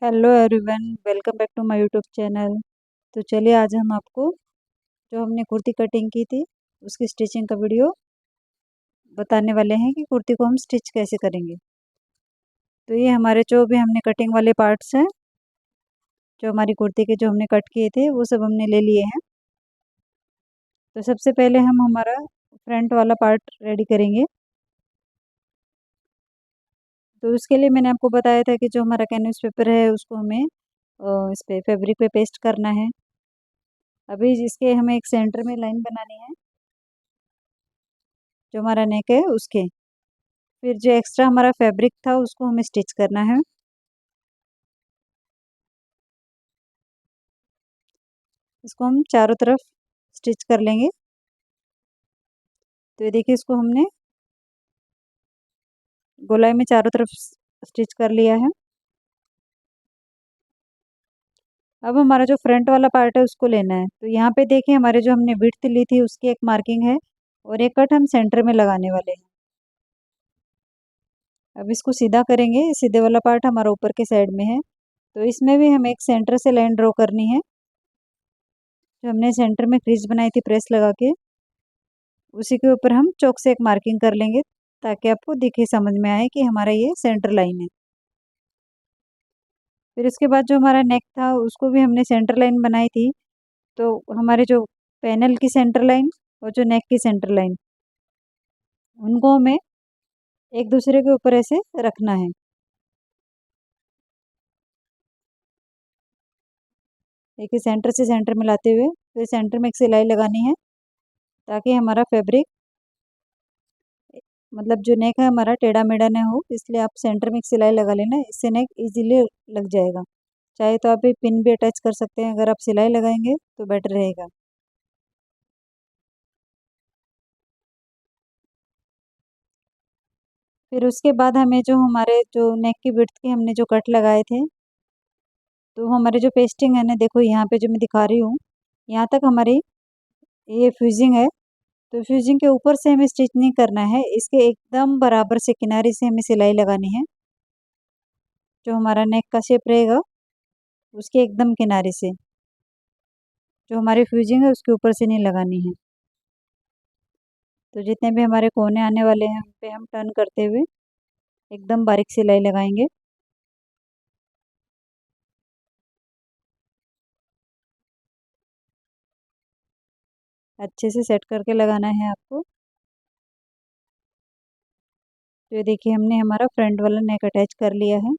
Hello everyone, welcome back to my YouTube channel. तो चलिए आज हम आपको जो हमने कुर्ती कटिंग की थी उसकी स्टिचिंग का वीडियो बताने वाले हैं कि कुर्ती को हम स्टिच कैसे करेंगे। तो ये हमारे जो भी हमने कटिंग वाले पार्ट्स हैं, जो हमारी कुर्ती के जो हमने कट किए थे वो सब हमने ले लिए हैं। तो सबसे पहले हम हमारा फ्रंट वाला पार्ट रेडी करेंगे। तो उसके लिए मैंने आपको बताया था कि जो हमारा कैनवस पेपर है उसको हमें इस पे फैब्रिक पे पेस्ट करना है। अभी इसके हमें एक सेंटर में लाइन बनानी है जो हमारा नेक है उसके। फिर जो एक्स्ट्रा हमारा फैब्रिक था उसको हमें स्टिच करना है। इसको हम चारों तरफ स्टिच कर लेंगे। तो ये देखिए, इसको हमने गोलाई में चारों तरफ स्टिच कर लिया है। अब हमारा जो फ्रंट वाला पार्ट है उसको लेना है। तो यहाँ पे देखिए, हमारे जो हमने विड्थ ली थी उसकी एक मार्किंग है और एक कट हम सेंटर में लगाने वाले हैं। अब इसको सीधा करेंगे। सीधे वाला पार्ट हमारा ऊपर के साइड में है, तो इसमें भी हमें एक सेंटर से लाइन ड्रॉ करनी है। जो हमने सेंटर में क्रीज बनाई थी प्रेस लगा के, उसी के ऊपर हम चौक से एक मार्किंग कर लेंगे ताकि आपको दिखे, समझ में आए कि हमारा ये सेंटर लाइन है। फिर इसके बाद जो हमारा नेक था उसको भी हमने सेंटर लाइन बनाई थी। तो हमारे जो पैनल की सेंटर लाइन और जो नेक की सेंटर लाइन, उनको हमें एक दूसरे के ऊपर ऐसे रखना है। देखिए, सेंटर से सेंटर मिलाते हुए फिर सेंटर में एक सिलाई लगानी है ताकि हमारा फैब्रिक, मतलब जो नेक है हमारा टेढ़ा मेढ़ा ना हो। इसलिए आप सेंटर में एक सिलाई लगा लेना, इससे नेक इजीली लग जाएगा। चाहे तो आप पिन भी अटैच कर सकते हैं, अगर आप सिलाई लगाएंगे तो बेटर रहेगा। फिर उसके बाद हमें जो हमारे जो नेक की विड्थ के हमने जो कट लगाए थे, तो हमारे जो पेस्टिंग है ना, देखो यहाँ पे जो मैं दिखा रही हूँ, यहाँ तक हमारी ये फ्यूजिंग है। तो फ्यूजिंग के ऊपर से हमें स्टिच नहीं करना है, इसके एकदम बराबर से किनारे से हमें सिलाई लगानी है। जो हमारा नेक का शेप रहेगा उसके एकदम किनारे से, जो हमारी फ्यूजिंग है उसके ऊपर से नहीं लगानी है। तो जितने भी हमारे कोने आने वाले हैं उन पे हम टर्न करते हुए एकदम बारीक सिलाई लगाएंगे। अच्छे से सेट करके लगाना है आपको। तो ये देखिए, हमने हमारा फ्रंट वाला नेक अटैच कर लिया है।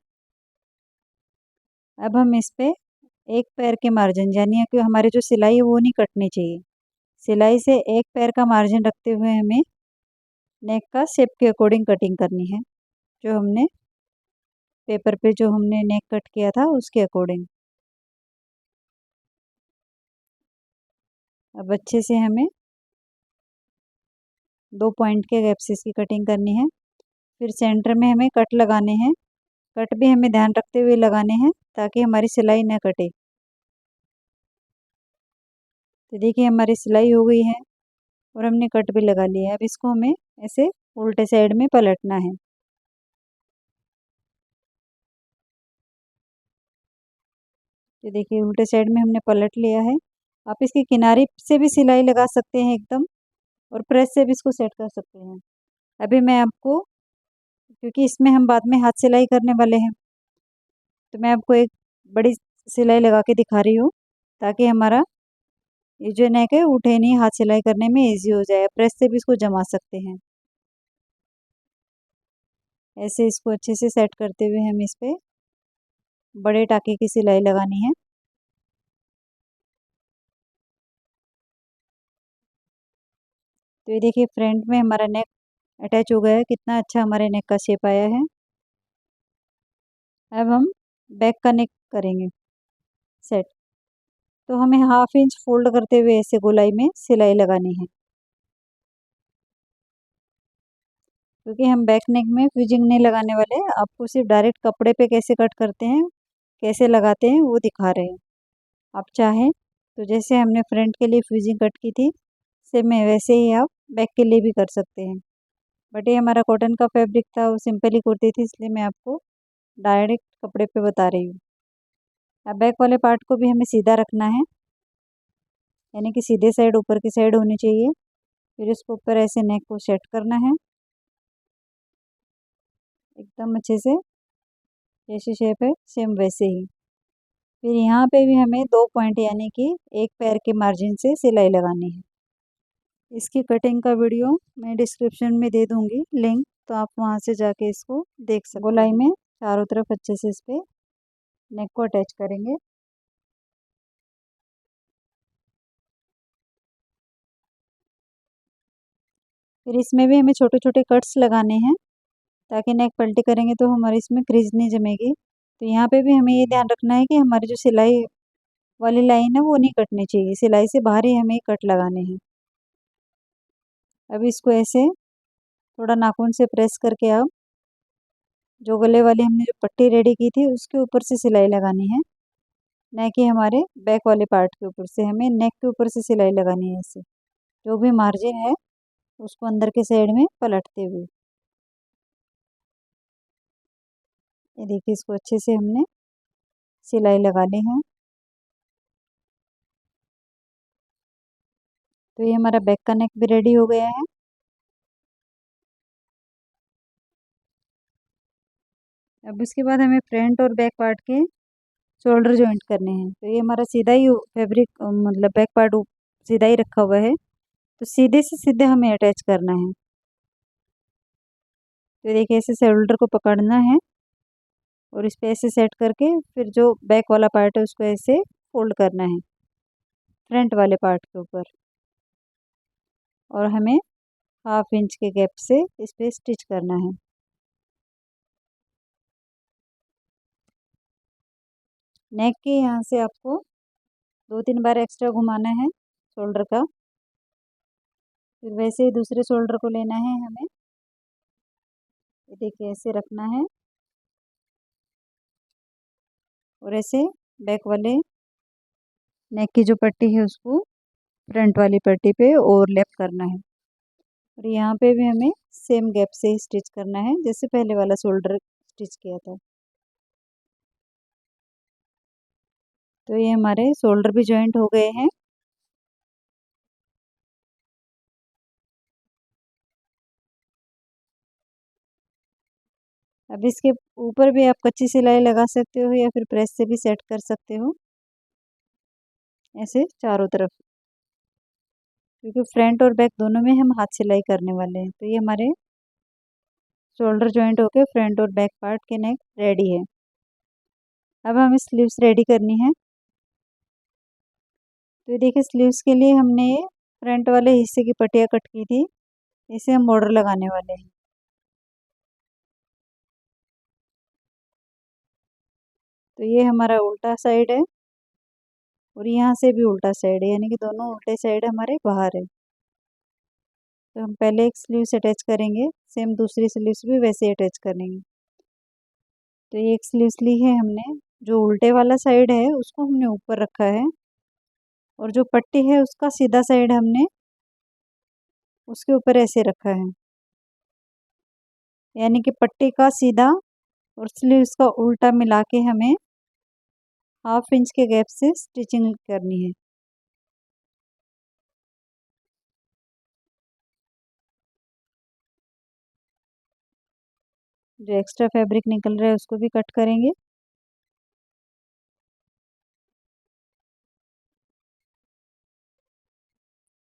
अब हम इस पे एक पैर के मार्जिन, यानी कि हमारी जो सिलाई है वो नहीं कटनी चाहिए। सिलाई से एक पैर का मार्जिन रखते हुए हमें नेक का शेप के अकॉर्डिंग कटिंग करनी है। जो हमने पेपर पे जो हमने नेक कट किया था उसके अकॉर्डिंग। अब अच्छे से हमें 2 पॉइंट के गैप से इसकी कटिंग करनी है। फिर सेंटर में हमें कट लगाने हैं। कट भी हमें ध्यान रखते हुए लगाने हैं ताकि हमारी सिलाई न कटे। तो देखिए, हमारी सिलाई हो गई है और हमने कट भी लगा लिया है। अब इसको हमें ऐसे उल्टे साइड में पलटना है। तो देखिए, उल्टे साइड में हमने पलट लिया है। आप इसकी किनारी से भी सिलाई लगा सकते हैं एकदम, और प्रेस से भी इसको सेट कर सकते हैं। अभी मैं आपको, क्योंकि इसमें हम बाद में हाथ सिलाई करने वाले हैं, तो मैं आपको एक बड़ी सिलाई लगा के दिखा रही हूँ ताकि हमारा ये जो नेक है उठे नहीं, हाथ सिलाई करने में इजी हो जाए। प्रेस से भी इसको जमा सकते हैं। ऐसे इसको अच्छे से सेट करते हुए हम इस पे बड़े टाके की सिलाई लगानी है। तो ये देखिए, फ्रंट में हमारा नेक अटैच हो गया है। कितना अच्छा हमारे नेक का शेप आया है। अब हम बैक का नेक करेंगे सेट। तो हमें 1/2 इंच फोल्ड करते हुए ऐसे गोलाई में सिलाई लगानी है, क्योंकि हम बैक नेक में फ्यूजिंग नहीं लगाने वाले। आपको सिर्फ डायरेक्ट कपड़े पे कैसे कट करते हैं, कैसे लगाते हैं वो दिखा रहे हैं। आप चाहें तो जैसे हमने फ्रंट के लिए फ्यूजिंग कट की थी, सेम है वैसे ही आप बैक के लिए भी कर सकते हैं। बट ये हमारा कॉटन का फैब्रिक था, वो सिंपली कुर्ती थी, इसलिए मैं आपको डायरेक्ट कपड़े पे बता रही हूँ। अब बैक वाले पार्ट को भी हमें सीधा रखना है, यानी कि सीधे साइड ऊपर की साइड होनी चाहिए। फिर इसको ऊपर ऐसे नेक को सेट करना है एकदम अच्छे से, जैसे शेप है सेम वैसे ही। फिर यहाँ पे भी हमें 2 पॉइंट यानी कि एक पैर के मार्जिन से सिलाई लगानी है। इसकी कटिंग का वीडियो मैं डिस्क्रिप्शन में दे दूँगी लिंक, तो आप वहाँ से जाके इसको देख सकते हो। गोलाई में चारों तरफ अच्छे से इस पर नेक को अटैच करेंगे। फिर इसमें भी हमें छोटे छोटे कट्स लगाने हैं, ताकि नेक पलटी करेंगे तो हमारे इसमें क्रीज नहीं जमेगी। तो यहाँ पे भी हमें ये ध्यान रखना है कि हमारी जो सिलाई वाली लाइन है वो नहीं कटनी चाहिए, सिलाई से बाहर ही हमें कट लगाने हैं। अब इसको ऐसे थोड़ा नाखून से प्रेस करके आप जो गले वाली हमने जो पट्टी रेडी की थी उसके ऊपर से सिलाई लगानी है, न कि हमारे बैक वाले पार्ट के ऊपर से। हमें नेक के ऊपर से सिलाई लगानी है ऐसे, जो भी मार्जिन है उसको अंदर के साइड में पलटते हुए। ये देखिए, इसको अच्छे से हमने सिलाई लगा ली है। तो ये हमारा बैक का नेक भी रेडी हो गया है। अब उसके बाद हमें फ्रंट और बैक पार्ट के शोल्डर जॉइंट करने हैं। तो ये हमारा सीधा ही फैब्रिक मतलब बैक पार्ट सीधा ही रखा हुआ है, तो सीधे से सीधे हमें अटैच करना है। तो देखिए, ऐसे शोल्डर को पकड़ना है और इस पे ऐसे सेट करके फिर जो बैक वाला पार्ट है उसको ऐसे फोल्ड करना है फ्रंट वाले पार्ट के ऊपर, और हमें 1/2 इंच के गैप से इस पे स्टिच करना है। नेक के यहाँ से आपको 2-3 बार एक्स्ट्रा घुमाना है शोल्डर का। फिर वैसे ही दूसरे शोल्डर को लेना है हमें, ये देखिए ऐसे रखना है और ऐसे बैक वाले नेक की जो पट्टी है उसको फ्रंट वाली पट्टी पे ओवरलैप करना है। और यहाँ पे भी हमें सेम गैप से ही स्टिच करना है जैसे पहले वाला शोल्डर स्टिच किया था। तो ये हमारे शोल्डर भी जॉइंट हो गए हैं। अब इसके ऊपर भी आप कच्ची सिलाई लगा सकते हो या फिर प्रेस से भी सेट कर सकते हो ऐसे चारों तरफ, क्योंकि फ्रंट और बैक दोनों में हम हाथ सिलाई करने वाले हैं। तो ये हमारे शोल्डर जॉइंट होके फ्रंट और बैक पार्ट के नेक रेडी है। अब हमें स्लीव्स रेडी करनी है। तो ये देखिए, स्लीव्स के लिए हमने ये फ्रंट वाले हिस्से की पट्टियाँ कट की थी, इसे हम बॉर्डर लगाने वाले हैं। तो ये हमारा उल्टा साइड है और यहाँ से भी उल्टा साइड है, यानी कि दोनों उल्टे साइड हमारे बाहर है। तो हम पहले एक स्लीव्स अटैच करेंगे, सेम दूसरी स्लीव्स भी वैसे ही अटैच करेंगे। तो ये एक स्लीव्स ली है हमने, जो उल्टे वाला साइड है उसको हमने ऊपर रखा है, और जो पट्टी है उसका सीधा साइड हमने उसके ऊपर ऐसे रखा है, यानी कि पट्टी का सीधा और स्लीव्स का उल्टा मिला के हमें 1/2 इंच के गैप से स्टिचिंग करनी है। जो एक्स्ट्रा फैब्रिक निकल रहा है उसको भी कट करेंगे।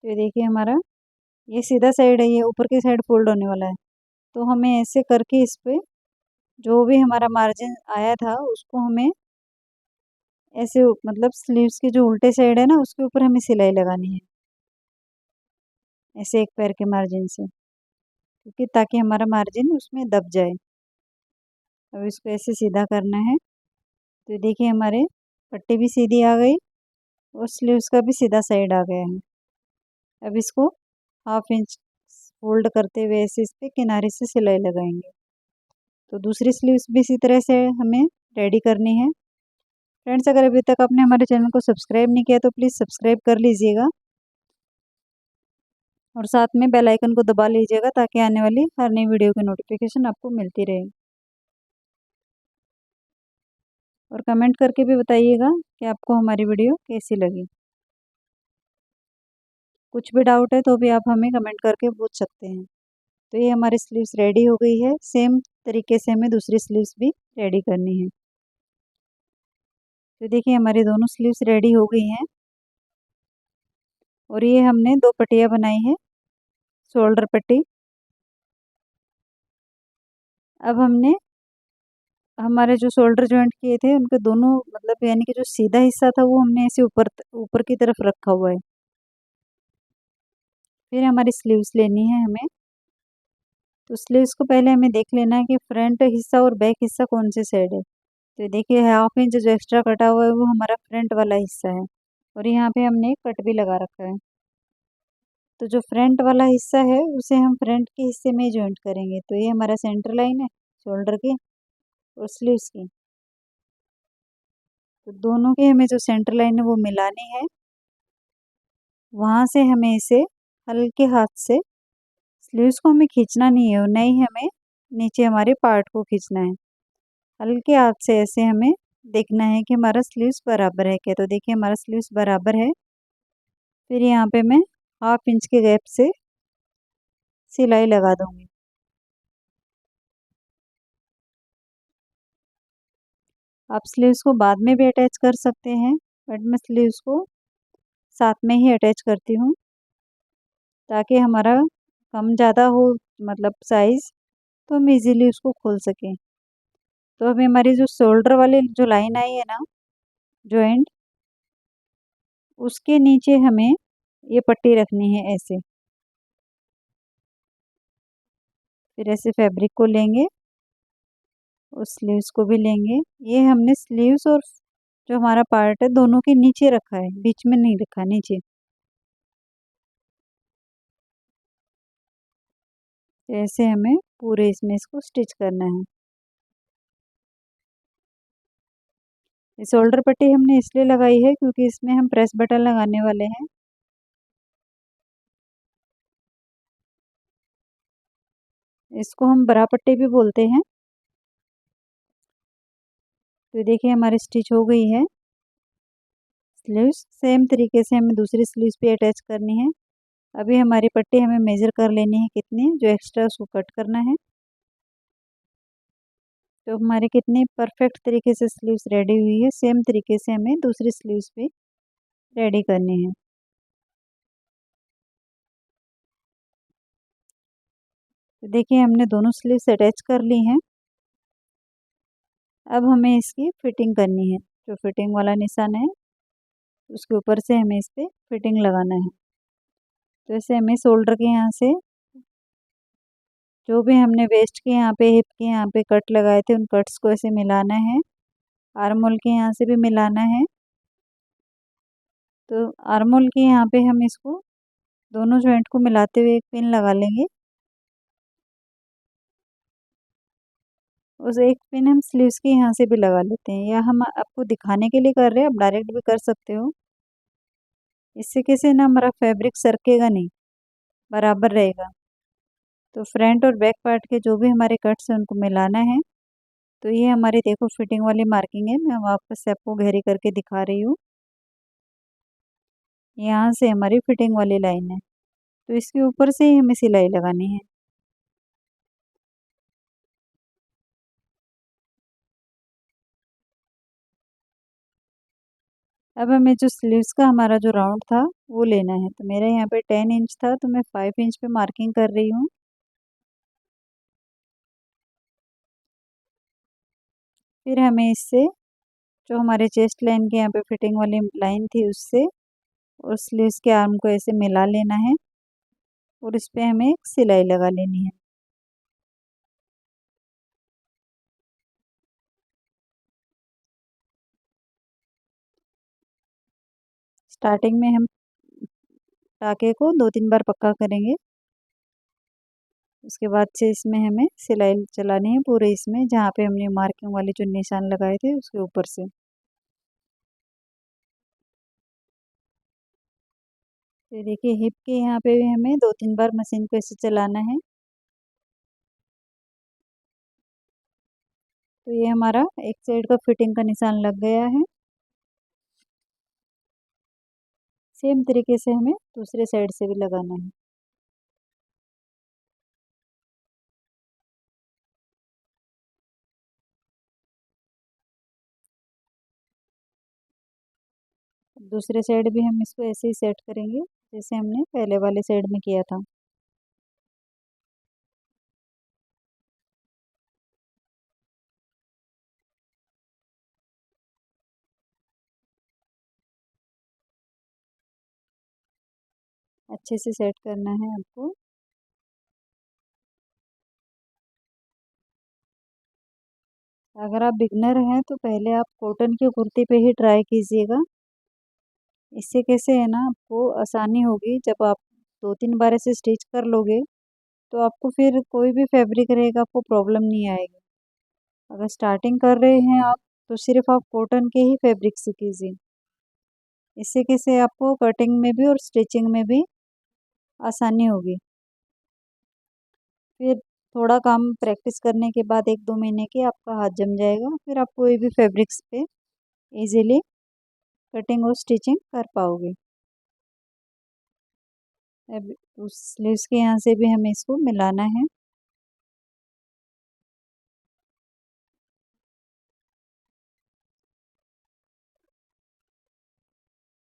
तो ये देखिए, हमारा ये सीधा साइड है, ये ऊपर की साइड फोल्ड होने वाला है। तो हमें ऐसे करके इस पे जो भी हमारा मार्जिन आया था उसको हमें ऐसे मतलब स्लीव्स के जो उल्टे साइड है ना उसके ऊपर हमें सिलाई लगानी है, ऐसे एक पैर के मार्जिन से, क्योंकि ताकि हमारा मार्जिन उसमें दब जाए। अब इसको ऐसे सीधा करना है। तो देखिए, हमारे पट्टी भी सीधी आ गई और स्लीव्स का भी सीधा साइड आ गया है। अब इसको 1/2 इंच फोल्ड करते हुए ऐसे इस पे किनारे से सिलाई लगाएंगे। तो दूसरी स्लीव्स भी इसी तरह से हमें रेडी करनी है। फ्रेंड्स, अगर अभी तक आपने हमारे चैनल को सब्सक्राइब नहीं किया तो प्लीज़ सब्सक्राइब कर लीजिएगा और साथ में बेल आइकन को दबा लीजिएगा, ताकि आने वाली हर नई वीडियो की नोटिफिकेशन आपको मिलती रहे। और कमेंट करके भी बताइएगा कि आपको हमारी वीडियो कैसी लगी। कुछ भी डाउट है तो भी आप हमें कमेंट करके पूछ सकते हैं। तो ये हमारी स्लीव्स रेडी हो गई है। सेम तरीके से हमें दूसरी स्लीव्स भी रेडी करनी है। तो देखिए हमारी दोनों स्लीव्स रेडी हो गई हैं और ये हमने 2 पट्टियाँ बनाई हैं, शोल्डर पट्टी। अब हमने हमारे जो शोल्डर जॉइंट किए थे उनके दोनों मतलब यानी कि जो सीधा हिस्सा था वो हमने ऐसे ऊपर ऊपर की तरफ रखा हुआ है। फिर हमारी स्लीव्स लेनी है हमें। तो स्लीव्स को पहले हमें देख लेना है कि फ्रंट हिस्सा और बैक हिस्सा कौन से साइड है। तो देखिए 1/2 इंच जो एक्स्ट्रा कटा हुआ है वो हमारा फ्रंट वाला हिस्सा है और यहाँ पे हमने एक कट भी लगा रखा है। तो जो फ्रंट वाला हिस्सा है उसे हम फ्रंट के हिस्से में जॉइंट करेंगे। तो ये हमारा सेंटर लाइन है शोल्डर की और स्लीव्स की। तो दोनों की हमें जो सेंटर लाइन है वो मिलानी है। वहाँ से हमें इसे हल्के हाथ से स्लीव्स को हमें खींचना नहीं है और नहीं हमें नीचे हमारे पार्ट को खींचना है। हल्के हाथ से ऐसे हमें देखना है कि हमारा स्लीव्स बराबर है क्या। तो देखिए हमारा स्लीव्स बराबर है। फिर यहाँ पे मैं 1/2 इंच के गैप से सिलाई लगा दूँगी। आप स्लीव्स को बाद में भी अटैच कर सकते हैं, बट मैं स्लीव्स को साथ में ही अटैच करती हूँ ताकि हमारा कम ज़्यादा हो मतलब साइज़, तो हम इजीली उसको खोल सकें। तो अभी हमारी जो शोल्डर वाली जो लाइन आई है ना जॉइंट, उसके नीचे हमें ये पट्टी रखनी है ऐसे। फिर ऐसे फैब्रिक को लेंगे और स्लीव्स को भी लेंगे। ये हमने स्लीव्स और जो हमारा पार्ट है दोनों के नीचे रखा है, बीच में नहीं रखा, नीचे। तो ऐसे हमें पूरे इसमें इसको स्टिच करना है। ये शोल्डर पट्टी हमने इसलिए लगाई है क्योंकि इसमें हम प्रेस बटन लगाने वाले हैं। इसको हम बरा पट्टी भी बोलते हैं। तो देखिए हमारी स्टिच हो गई है। स्लीव्स सेम तरीके से हमें दूसरी स्लीव्स पे अटैच करनी है। अभी हमारी पट्टी हमें मेज़र कर लेनी है कितनी, जो एक्स्ट्रा उसको कट करना है। तो हमारी कितनी परफेक्ट तरीके से स्लीव्स रेडी हुई है, सेम तरीके से हमें दूसरी स्लीव्स भी रेडी करनी है। तो देखिए हमने दोनों स्लीव्स अटैच कर ली हैं। अब हमें इसकी फिटिंग करनी है। जो फिटिंग वाला निशान है उसके ऊपर से हमें इस पर फिटिंग लगाना है। तो ऐसे हमें शोल्डर के यहाँ से जो भी हमने वेस्ट के यहाँ पे हिप के यहाँ पे कट लगाए थे उन कट्स को ऐसे मिलाना है। आर्म होल के यहाँ से भी मिलाना है। तो आर्म होल के यहाँ पे हम इसको दोनों जॉइंट को मिलाते हुए एक पिन लगा लेंगे। उस एक पिन हम स्लीव्स के यहाँ से भी लगा लेते हैं, या हम आपको दिखाने के लिए कर रहे हैं, आप डायरेक्ट भी कर सकते हो। इससे कैसे ना हमारा फैब्रिक सरकेगा नहीं, बराबर रहेगा। तो फ्रंट और बैक पार्ट के जो भी हमारे कट्स हैं उनको मिलाना है। तो ये हमारी देखो फिटिंग वाली मार्किंग है। मैं वापस से आपको घेरी करके दिखा रही हूँ। यहाँ से हमारी फिटिंग वाली लाइन है, तो इसके ऊपर से ही हमें सिलाई लगानी है। अब हमें जो स्लीव्स का हमारा जो राउंड था वो लेना है। तो मेरा यहाँ पे 10 इंच था, तो मैं 5 इंच पे मार्किंग कर रही हूँ। फिर हमें इससे जो हमारे चेस्ट लाइन के यहाँ पे फिटिंग वाली लाइन थी उससे और स्लीव्स के आर्म को ऐसे मिला लेना है और इस पे हमें एक सिलाई लगा लेनी है। स्टार्टिंग में हम टाके को 2-3 बार पक्का करेंगे। उसके बाद से इसमें हमें सिलाई चलानी है पूरे इसमें, जहाँ पे हमने मार्किंग वाले जो निशान लगाए थे उसके ऊपर से। तो देखिए हिप के यहाँ पे भी हमें 2-3 बार मशीन को ऐसे चलाना है। तो ये हमारा एक साइड का फिटिंग का निशान लग गया है। सेम तरीके से हमें दूसरे साइड से भी लगाना है। दूसरे साइड भी हम इसको ऐसे ही सेट करेंगे जैसे हमने पहले वाले साइड में किया था। अच्छे से सेट करना है आपको। अगर आप बिगनर हैं तो पहले आप कॉटन की कुर्ती पे ही ट्राई कीजिएगा। इससे कैसे है ना, आपको आसानी होगी। जब आप 2-3 बार ऐसे स्टिच कर लोगे तो आपको फिर कोई भी फैब्रिक रहेगा आपको प्रॉब्लम नहीं आएगी। अगर स्टार्टिंग कर रहे हैं आप तो सिर्फ आप कॉटन के ही फैब्रिक से कीजिए। इससे कैसे आपको कटिंग में भी और स्टिचिंग में भी आसानी होगी। फिर थोड़ा काम प्रैक्टिस करने के बाद 1-2 महीने के आपका हाथ जम जाएगा। फिर आप कोई भी फैब्रिक्स पे इजीली कटिंग और स्टिचिंग कर पाओगे। अब उस स्लीव्स के यहाँ से भी हमें इसको मिलाना है।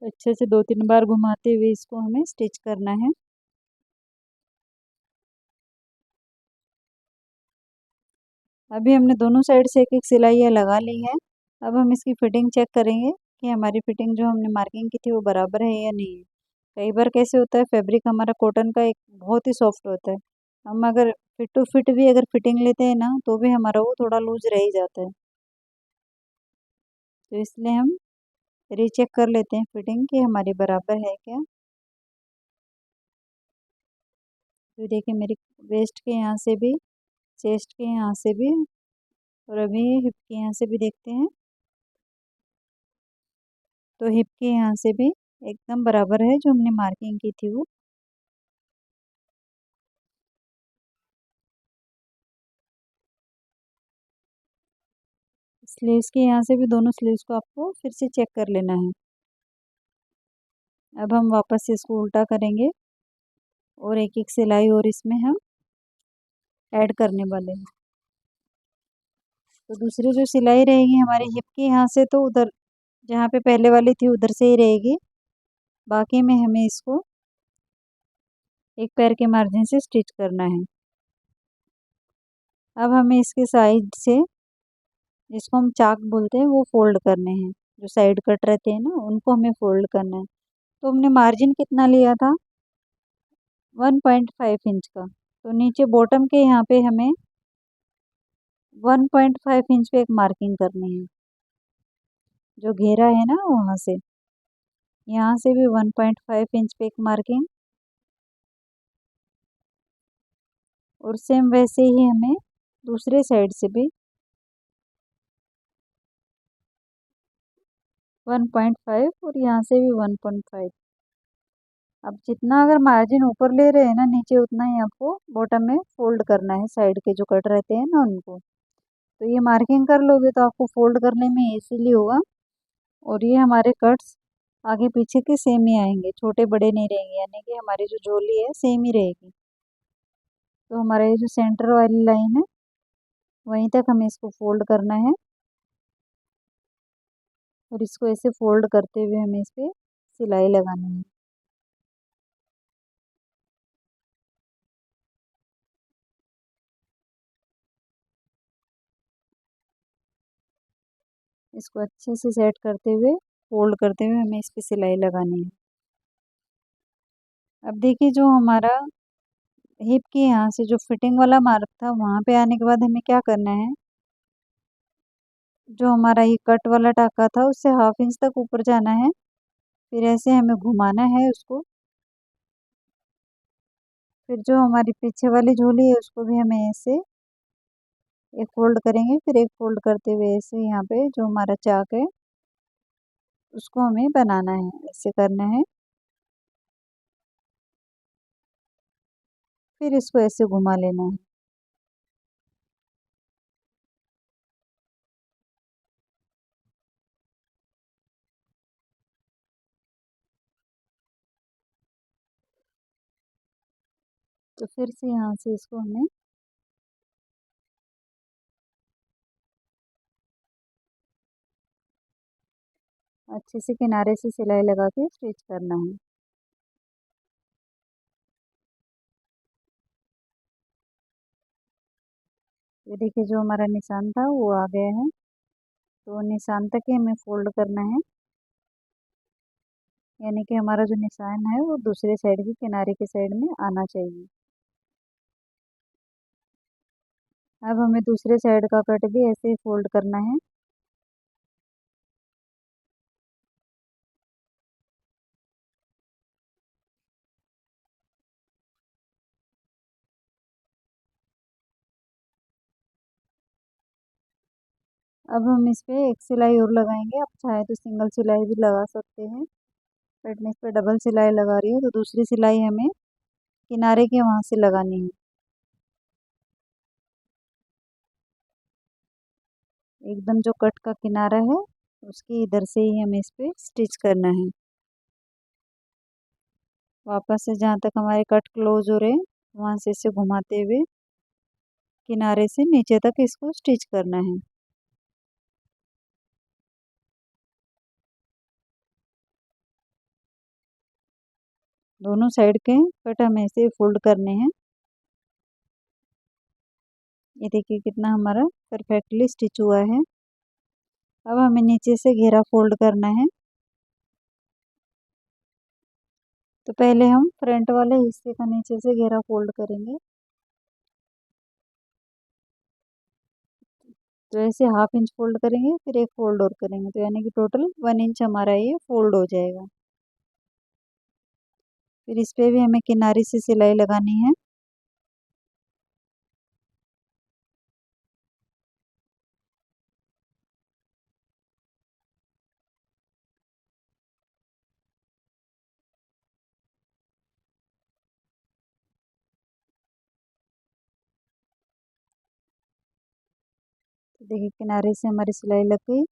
अच्छे से 2-3 बार घुमाते हुए इसको हमें स्टिच करना है। अभी हमने दोनों साइड से एक एक सिलाइयाँ लगा ली है। अब हम इसकी फिटिंग चेक करेंगे कि हमारी फिटिंग जो हमने मार्किंग की थी वो बराबर है या नहीं है। कई बार कैसे होता है, फैब्रिक हमारा कॉटन का एक बहुत ही सॉफ्ट होता है। हम अगर फिट टू फिट भी अगर फिटिंग लेते हैं ना तो भी हमारा वो थोड़ा लूज रह ही जाता है। तो इसलिए हम रीचेक कर लेते हैं फिटिंग कि हमारी बराबर है क्या। तो देखिए मेरी वेस्ट के यहाँ से भी, चेस्ट के यहाँ से भी और अभी हिप के यहाँ से भी देखते हैं। तो हिप के यहाँ से भी एकदम बराबर है जो हमने मार्किंग की थी वो। स्लीव्स के यहाँ से भी दोनों स्लीव्स को आपको फिर से चेक कर लेना है। अब हम वापस से इसको उल्टा करेंगे और एक एक सिलाई और इसमें हम ऐड करने वाले हैं। तो दूसरी जो सिलाई रहेगी हमारी हिप के यहाँ से, तो उधर जहाँ पे पहले वाली थी उधर से ही रहेगी। बाकी में हमें इसको एक पैर के मार्जिन से स्टिच करना है। अब हमें इसके साइड से, जिसको हम चाक बोलते हैं, वो फोल्ड करने हैं। जो साइड कट रहते हैं ना उनको हमें फोल्ड करना है। तो हमने मार्जिन कितना लिया था, 1.5 इंच का। तो नीचे बॉटम के यहाँ पे हमें 1.5 इंच पे एक मार्किंग करनी है। जो घेरा है ना वहाँ से, यहाँ से भी 1.5 इंच पे एक मार्किंग। और सेम वैसे ही हमें दूसरे साइड से भी 1.5 और यहाँ से भी 1.5। अब जितना अगर मार्जिन ऊपर ले रहे हैं ना नीचे, उतना ही आपको बॉटम में फोल्ड करना है। साइड के जो कट रहते हैं ना उनको, तो ये मार्किंग कर लोगे तो आपको फोल्ड करने में इजीली होगा। और ये हमारे कट्स आगे पीछे के सेम ही आएंगे, छोटे बड़े नहीं रहेंगे, यानी कि हमारी जो जोली है सेम ही रहेगी। तो हमारा ये जो सेंटर वाली लाइन है वहीं तक हमें इसको फोल्ड करना है। और इसको ऐसे फोल्ड करते हुए हमें इस पर सिलाई लगानी है। इसको अच्छे से सेट करते हुए, फोल्ड करते हुए हमें इस पर सिलाई लगानी है। अब देखिए जो हमारा हिप के यहाँ से जो फिटिंग वाला मार्क था, वहाँ पे आने के बाद हमें क्या करना है, जो हमारा ये कट वाला टाका था उससे 1/2 इंच तक ऊपर जाना है। फिर ऐसे हमें घुमाना है उसको। फिर जो हमारी पीछे वाली झोली है उसको भी हमें ऐसे एक फोल्ड करेंगे, फिर एक फोल्ड करते हुए ऐसे यहाँ पे जो हमारा चाक है उसको हमें बनाना है, ऐसे करना है। फिर इसको ऐसे घुमा लेना है। तो फिर से यहाँ से इसको हमें अच्छे से किनारे से सिलाई लगा के स्टिच करना है। ये देखिए जो हमारा निशान था वो आ गया है, तो निशान तक ही हमें फोल्ड करना है, यानी कि हमारा जो निशान है वो दूसरे साइड की किनारे के साइड में आना चाहिए। अब हमें दूसरे साइड का कट भी ऐसे ही फोल्ड करना है। अब हम इस पे एक सिलाई और लगाएंगे, आप चाहे तो सिंगल सिलाई भी लगा सकते हैं, बट मैं इस पे डबल सिलाई लगा रही हूँ, तो दूसरी सिलाई हमें किनारे के वहाँ से लगानी है, एकदम जो कट का किनारा है उसकी इधर से ही हमें इस पे स्टिच करना है। वापस से जहाँ तक हमारे कट क्लोज हो रहे हैं वहाँ से इसे घुमाते हुए किनारे से नीचे तक इसको स्टिच करना है। दोनों साइड के कट हमें ऐसे फोल्ड करने हैं। ये देखिए कितना हमारा परफेक्टली स्टिच हुआ है। अब हमें नीचे से घेरा फोल्ड करना है, तो पहले हम फ्रंट वाले हिस्से का नीचे से घेरा फोल्ड करेंगे। तो ऐसे हाफ इंच फोल्ड करेंगे, फिर एक फोल्ड और करेंगे, तो यानी कि टोटल 1 इंच हमारा ये फोल्ड हो जाएगा। फिर इस पे भी हमें किनारे से सिलाई लगानी है। तो देखिए किनारे से हमारी सिलाई लग गई।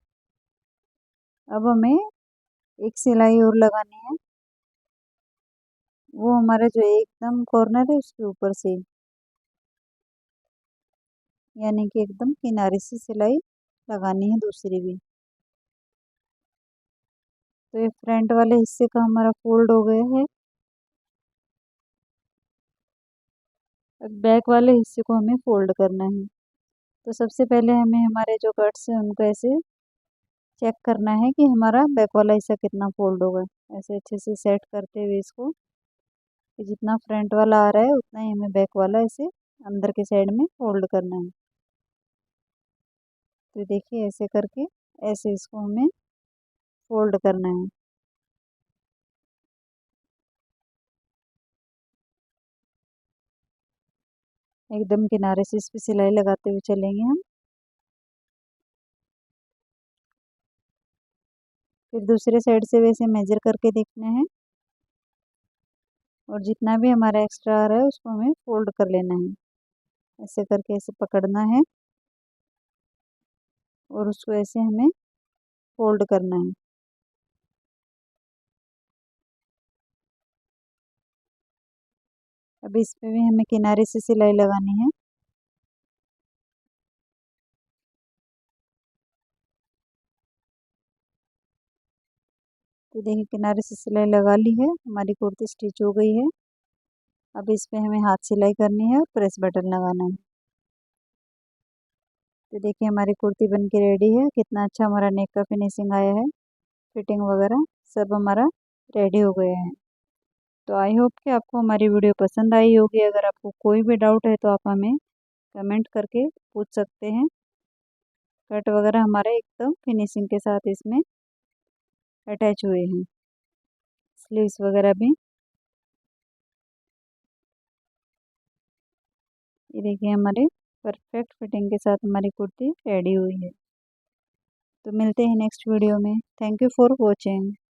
अब हमें एक सिलाई और लगानी है, वो हमारा जो एकदम कॉर्नर है उसके ऊपर से, यानी कि एकदम किनारे से सिलाई लगानी है दूसरी भी। तो ये फ्रंट वाले हिस्से का हमारा फोल्ड हो गया है। अब बैक वाले हिस्से को हमें फोल्ड करना है। तो सबसे पहले हमें हमारे जो कट्स हैं उनको ऐसे चेक करना है कि हमारा बैक वाला हिस्सा कितना फोल्ड होगा। ऐसे अच्छे से सेट करते हुए इसको, कि जितना फ्रंट वाला आ रहा है उतना ही हमें बैक वाला ऐसे अंदर के साइड में फोल्ड करना है। तो देखिए ऐसे करके ऐसे इसको हमें फोल्ड करना है। एकदम किनारे से इस पे सिलाई लगाते हुए चलेंगे हम। फिर दूसरे साइड से वैसे मेजर करके देखना है, और जितना भी हमारा एक्स्ट्रा आ रहा है उसको हमें फोल्ड कर लेना है। ऐसे करके ऐसे पकड़ना है और उसको ऐसे हमें फोल्ड करना है। अब इस पे भी हमें किनारे से सिलाई लगानी है। तो देखिए किनारे से सिलाई लगा ली है, हमारी कुर्ती स्टिच हो गई है। अब इस पे हमें हाथ सिलाई करनी है और प्रेस बटन लगाना है। तो देखिए हमारी कुर्ती बन के रेडी है। कितना अच्छा हमारा नेक का फिनिशिंग आया है, फिटिंग वगैरह सब हमारा रेडी हो गया है। तो आई होप कि आपको हमारी वीडियो पसंद आई होगी। अगर आपको कोई भी डाउट है तो आप हमें कमेंट करके पूछ सकते हैं। कट वगैरह हमारे एकदम फिनिशिंग के साथ इसमें अटैच हुए हैं, स्लीव्स वगैरह भी। ये देखिए हमारे परफेक्ट फिटिंग के साथ हमारी कुर्ती रेडी हुई है। तो मिलते हैं नेक्स्ट वीडियो में। Thank you for watching.